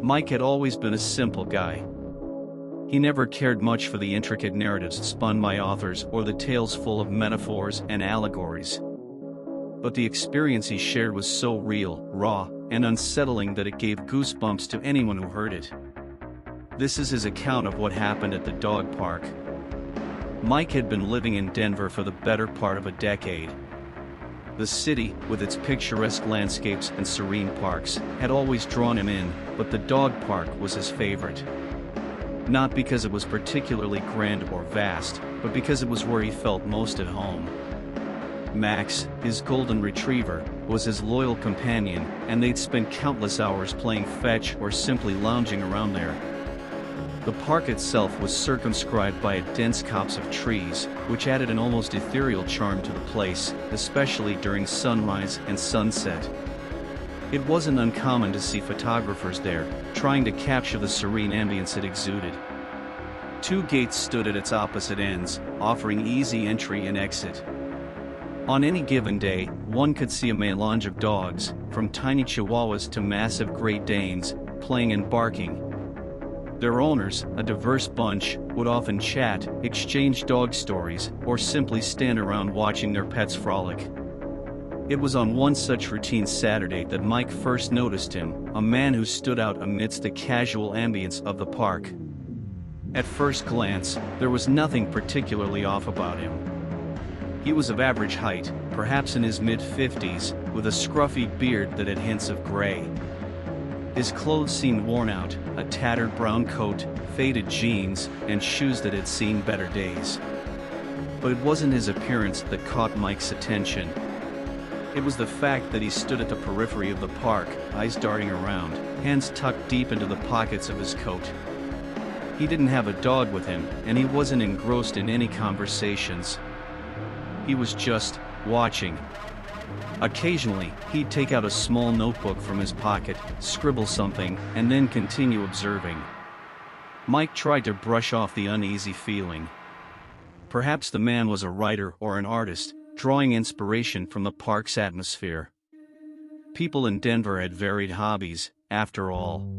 Mike had always been a simple guy. He never cared much for the intricate narratives spun by authors or the tales full of metaphors and allegories. But the experience he shared was so real, raw, and unsettling that it gave goosebumps to anyone who heard it. This is his account of what happened at the dog park. Mike had been living in Denver for the better part of a decade. The city, with its picturesque landscapes and serene parks, had always drawn him in, but the dog park was his favorite. Not because it was particularly grand or vast, but because it was where he felt most at home. Max, his golden retriever, was his loyal companion, and they'd spent countless hours playing fetch or simply lounging around there. The park itself was circumscribed by a dense copse of trees, which added an almost ethereal charm to the place, especially during sunrise and sunset. It wasn't uncommon to see photographers there, trying to capture the serene ambience it exuded. Two gates stood at its opposite ends, offering easy entry and exit. On any given day, one could see a melange of dogs, from tiny chihuahuas to massive Great Danes, playing and barking. Their owners, a diverse bunch, would often chat, exchange dog stories, or simply stand around watching their pets frolic. It was on one such routine Saturday that Mike first noticed him, a man who stood out amidst the casual ambience of the park. At first glance, there was nothing particularly off about him. He was of average height, perhaps in his mid-50s, with a scruffy beard that had hints of gray. His clothes seemed worn out, a tattered brown coat, faded jeans, and shoes that had seen better days. But it wasn't his appearance that caught Mike's attention. It was the fact that he stood at the periphery of the park, eyes darting around, hands tucked deep into the pockets of his coat. He didn't have a dog with him, and he wasn't engrossed in any conversations. He was just watching. Occasionally, he'd take out a small notebook from his pocket, scribble something, and then continue observing. Mike tried to brush off the uneasy feeling. Perhaps the man was a writer or an artist, drawing inspiration from the park's atmosphere. People in Denver had varied hobbies, after all.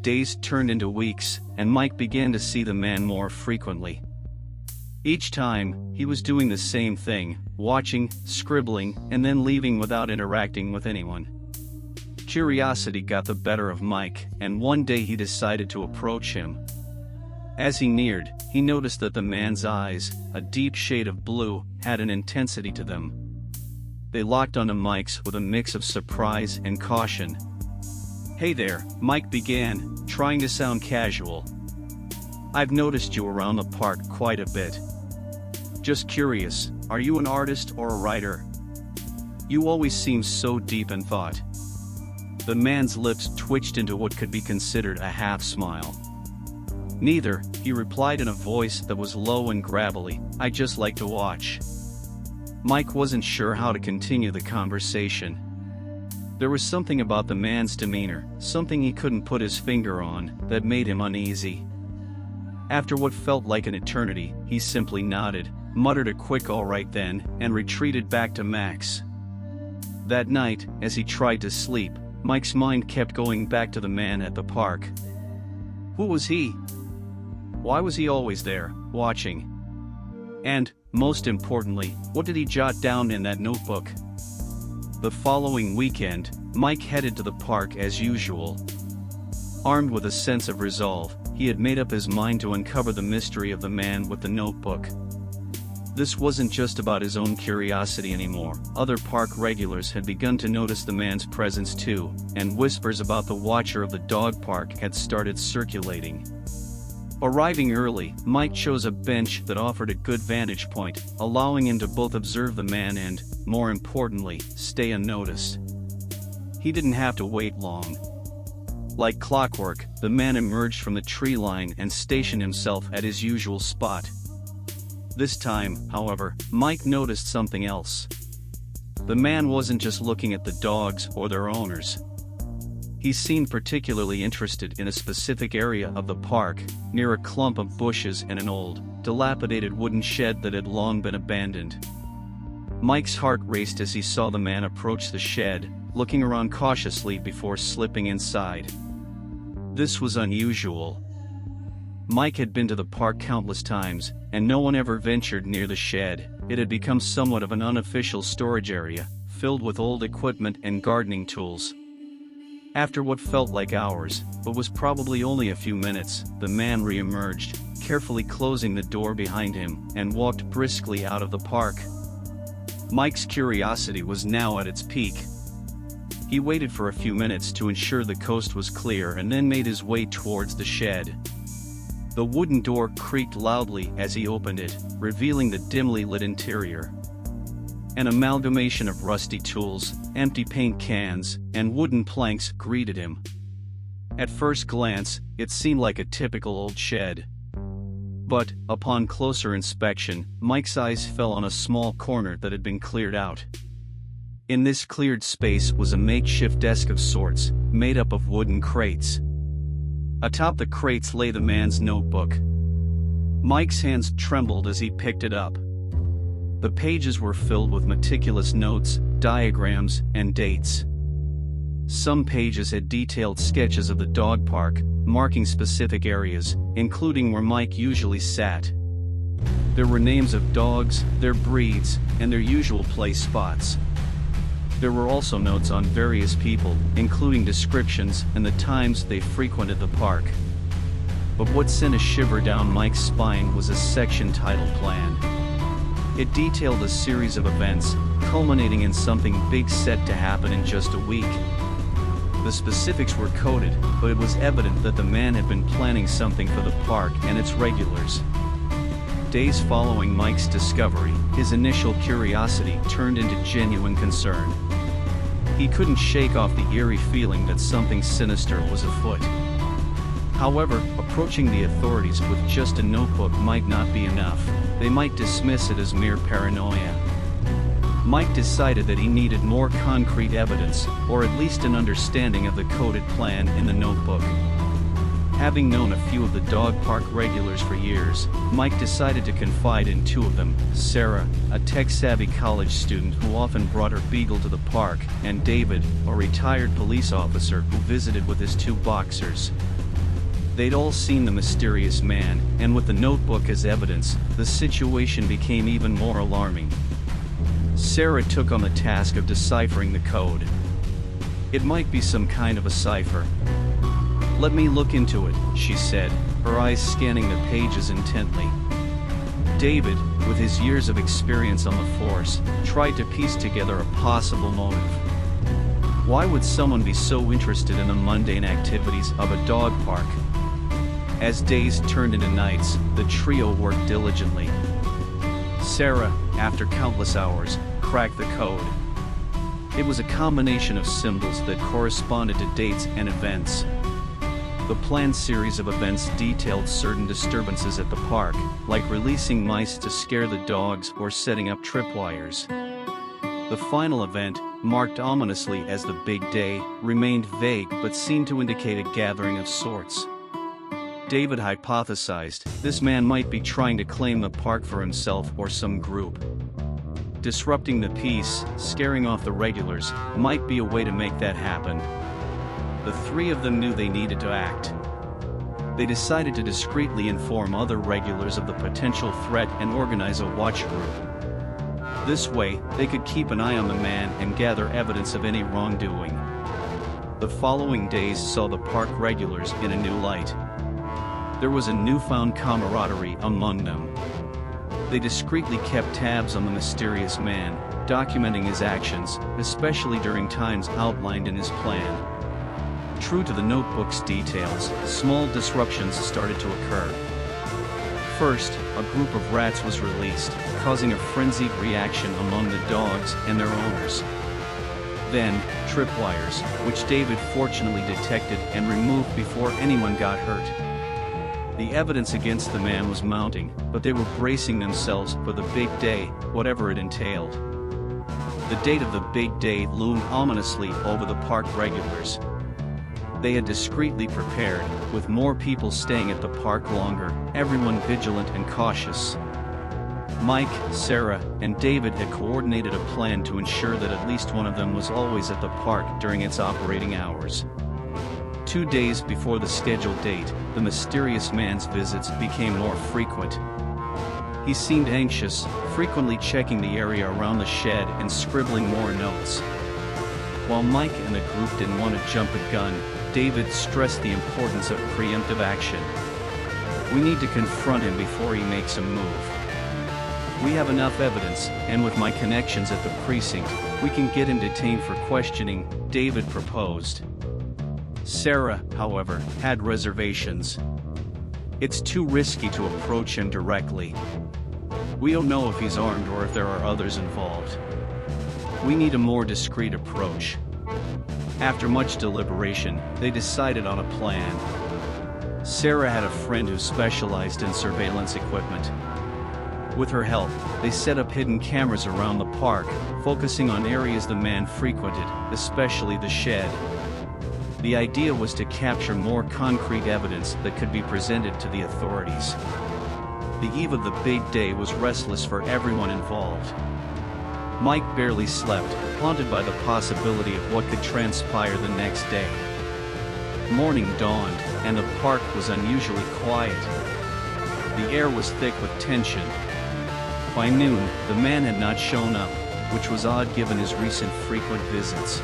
Days turned into weeks, and Mike began to see the man more frequently. Each time, he was doing the same thing, watching, scribbling, and then leaving without interacting with anyone. Curiosity got the better of Mike, and one day he decided to approach him. As he neared, he noticed that the man's eyes, a deep shade of blue, had an intensity to them. They locked onto Mike's with a mix of surprise and caution. "Hey there," Mike began, trying to sound casual. "I've noticed you around the park quite a bit. Just curious, are you an artist or a writer? You always seem so deep in thought." The man's lips twitched into what could be considered a half-smile. "Neither," he replied in a voice that was low and gravelly, "I just like to watch." Mike wasn't sure how to continue the conversation. There was something about the man's demeanor, something he couldn't put his finger on, that made him uneasy. After what felt like an eternity, he simply nodded, muttered a quick "all right then," and retreated back to Max. That night, as he tried to sleep, Mike's mind kept going back to the man at the park. Who was he? Why was he always there, watching? And, most importantly, what did he jot down in that notebook? The following weekend, Mike headed to the park as usual. Armed with a sense of resolve, he had made up his mind to uncover the mystery of the man with the notebook. This wasn't just about his own curiosity anymore. Other park regulars had begun to notice the man's presence too, and whispers about the watcher of the dog park had started circulating. Arriving early, Mike chose a bench that offered a good vantage point, allowing him to both observe the man and, more importantly, stay unnoticed. He didn't have to wait long. Like clockwork, the man emerged from the tree line and stationed himself at his usual spot. This time, however, Mike noticed something else. The man wasn't just looking at the dogs or their owners. He seemed particularly interested in a specific area of the park, near a clump of bushes and an old, dilapidated wooden shed that had long been abandoned. Mike's heart raced as he saw the man approach the shed, looking around cautiously before slipping inside. This was unusual. Mike had been to the park countless times, and no one ever ventured near the shed. It had become somewhat of an unofficial storage area, filled with old equipment and gardening tools. After what felt like hours, but was probably only a few minutes, the man re-emerged, carefully closing the door behind him, and walked briskly out of the park. Mike's curiosity was now at its peak. He waited for a few minutes to ensure the coast was clear and then made his way towards the shed. The wooden door creaked loudly as he opened it, revealing the dimly lit interior. An amalgamation of rusty tools, empty paint cans, and wooden planks greeted him. At first glance, it seemed like a typical old shed. But, upon closer inspection, Mike's eyes fell on a small corner that had been cleared out. In this cleared space was a makeshift desk of sorts, made up of wooden crates. Atop the crates lay the man's notebook. Mike's hands trembled as he picked it up. The pages were filled with meticulous notes, diagrams, and dates. Some pages had detailed sketches of the dog park, marking specific areas, including where Mike usually sat. There were names of dogs, their breeds, and their usual play spots. There were also notes on various people, including descriptions and the times they frequented the park. But what sent a shiver down Mike's spine was a section titled Plan. It detailed a series of events, culminating in something big set to happen in just a week. The specifics were coded, but it was evident that the man had been planning something for the park and its regulars. Days following Mike's discovery, his initial curiosity turned into genuine concern. He couldn't shake off the eerie feeling that something sinister was afoot. However, approaching the authorities with just a notebook might not be enough. They might dismiss it as mere paranoia. Mike decided that he needed more concrete evidence, or at least an understanding of the coded plan in the notebook. Having known a few of the dog park regulars for years, Mike decided to confide in two of them, Sarah, a tech-savvy college student who often brought her beagle to the park, and David, a retired police officer who visited with his two boxers. They'd all seen the mysterious man, and with the notebook as evidence, the situation became even more alarming. Sarah took on the task of deciphering the code. It might be some kind of a cipher. "Let me look into it," she said, her eyes scanning the pages intently. David, with his years of experience on the force, tried to piece together a possible motive. Why would someone be so interested in the mundane activities of a dog park? As days turned into nights, the trio worked diligently. Sarah, after countless hours, cracked the code. It was a combination of symbols that corresponded to dates and events. The planned series of events detailed certain disturbances at the park, like releasing mice to scare the dogs or setting up tripwires. The final event, marked ominously as the Big Day, remained vague but seemed to indicate a gathering of sorts. David hypothesized this man might be trying to claim the park for himself or some group. Disrupting the peace, scaring off the regulars, might be a way to make that happen. The three of them knew they needed to act. They decided to discreetly inform other regulars of the potential threat and organize a watch group. This way, they could keep an eye on the man and gather evidence of any wrongdoing. The following days saw the park regulars in a new light. There was a newfound camaraderie among them. They discreetly kept tabs on the mysterious man, documenting his actions, especially during times outlined in his plan. True to the notebook's details, small disruptions started to occur. First, a group of rats was released, causing a frenzied reaction among the dogs and their owners. Then, tripwires, which David fortunately detected and removed before anyone got hurt. The evidence against the man was mounting, but they were bracing themselves for the big day, whatever it entailed. The date of the big day loomed ominously over the park regulars. They had discreetly prepared, with more people staying at the park longer, everyone vigilant and cautious. Mike, Sarah, and David had coordinated a plan to ensure that at least one of them was always at the park during its operating hours. 2 days before the scheduled date, the mysterious man's visits became more frequent. He seemed anxious, frequently checking the area around the shed and scribbling more notes. While Mike and the group didn't want to jump the gun, David stressed the importance of preemptive action. We need to confront him before he makes a move. We have enough evidence, and with my connections at the precinct, we can get him detained for questioning, David proposed. Sarah, however, had reservations. It's too risky to approach him directly. We don't know if he's armed or if there are others involved. We need a more discreet approach. After much deliberation, they decided on a plan. Sarah had a friend who specialized in surveillance equipment. With her help, they set up hidden cameras around the park, focusing on areas the man frequented, especially the shed. The idea was to capture more concrete evidence that could be presented to the authorities. The eve of the big day was restless for everyone involved. Mike barely slept, haunted by the possibility of what could transpire the next day. Morning dawned, and the park was unusually quiet. The air was thick with tension. By noon, the man had not shown up, which was odd given his recent frequent visits.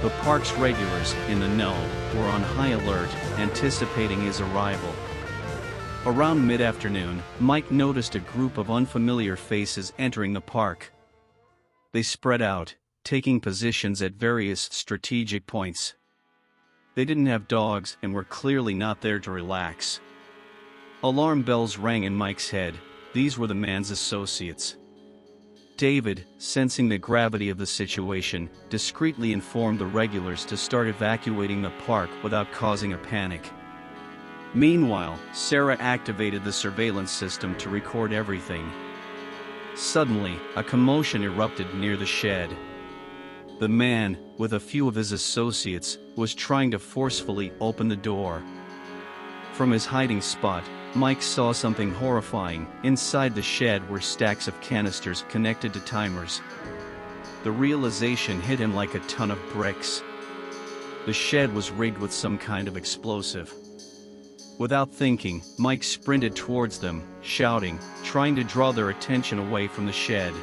The park's regulars, in the know, were on high alert, anticipating his arrival. Around mid-afternoon, Mike noticed a group of unfamiliar faces entering the park. They spread out, taking positions at various strategic points. They didn't have dogs and were clearly not there to relax. Alarm bells rang in Mike's head. These were the man's associates. David, sensing the gravity of the situation, discreetly informed the regulars to start evacuating the park without causing a panic. Meanwhile, Sarah activated the surveillance system to record everything. Suddenly, a commotion erupted near the shed. The man, with a few of his associates, was trying to forcefully open the door. From his hiding spot, Mike saw something horrifying. Inside the shed were stacks of canisters connected to timers. The realization hit him like a ton of bricks. The shed was rigged with some kind of explosive. Without thinking, Mike sprinted towards them, shouting, trying to draw their attention away from the shed.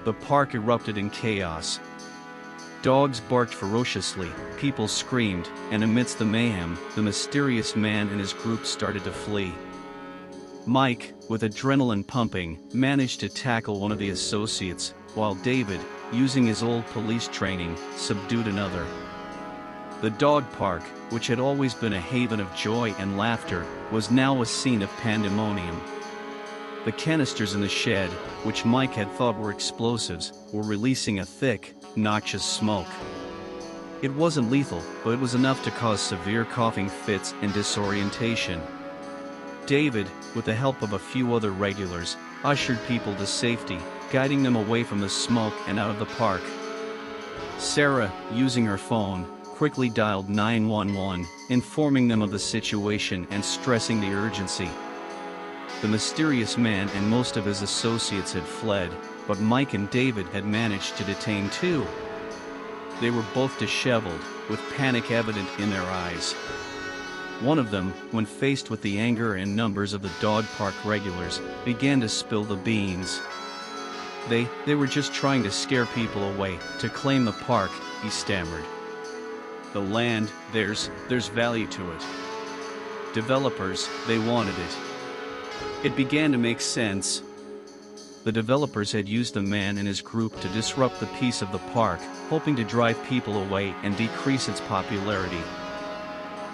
The park erupted in chaos. Dogs barked ferociously, people screamed, and amidst the mayhem, the mysterious man and his group started to flee. Mike, with adrenaline pumping, managed to tackle one of the associates, while David, using his old police training, subdued another. The dog park, which had always been a haven of joy and laughter, was now a scene of pandemonium. The canisters in the shed, which Mike had thought were explosives, were releasing a thick, noxious smoke. It wasn't lethal, but it was enough to cause severe coughing fits and disorientation. David, with the help of a few other regulars, ushered people to safety, guiding them away from the smoke and out of the park. Sarah, using her phone, quickly dialed 911, informing them of the situation and stressing the urgency. The mysterious man and most of his associates had fled, but Mike and David had managed to detain two. They were both disheveled, with panic evident in their eyes. One of them, when faced with the anger and numbers of the dog park regulars, began to spill the beans. They were just trying to scare people away, to claim the park, he stammered. The land, there's value to it. Developers, they wanted it. It began to make sense. The developers had used the man and his group to disrupt the peace of the park, hoping to drive people away and decrease its popularity.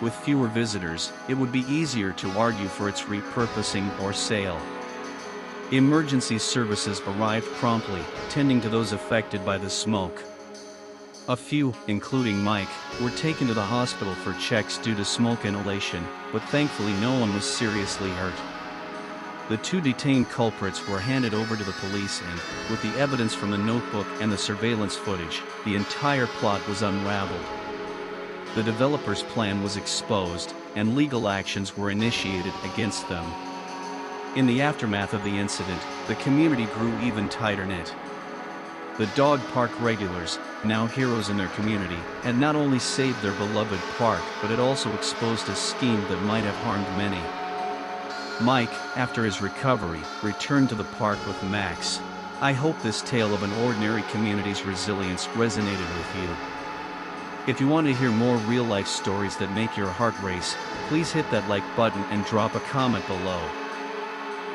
With fewer visitors, it would be easier to argue for its repurposing or sale. Emergency services arrived promptly, tending to those affected by the smoke. A few, including Mike, were taken to the hospital for checks due to smoke inhalation, but thankfully no one was seriously hurt. The two detained culprits were handed over to the police and, with the evidence from the notebook and the surveillance footage, the entire plot was unraveled. The developer's plan was exposed, and legal actions were initiated against them. In the aftermath of the incident, the community grew even tighter-knit. The dog park regulars, now heroes in their community, had not only saved their beloved park but had also exposed a scheme that might have harmed many. Mike, after his recovery, returned to the park with Max. I hope this tale of an ordinary community's resilience resonated with you. If you want to hear more real-life stories that make your heart race, please hit that like button and drop a comment below.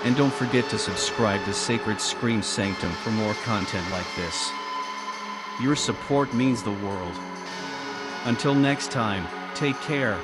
And don't forget to subscribe to Sacred Scream Sanctum for more content like this. Your support means the world. Until next time, take care.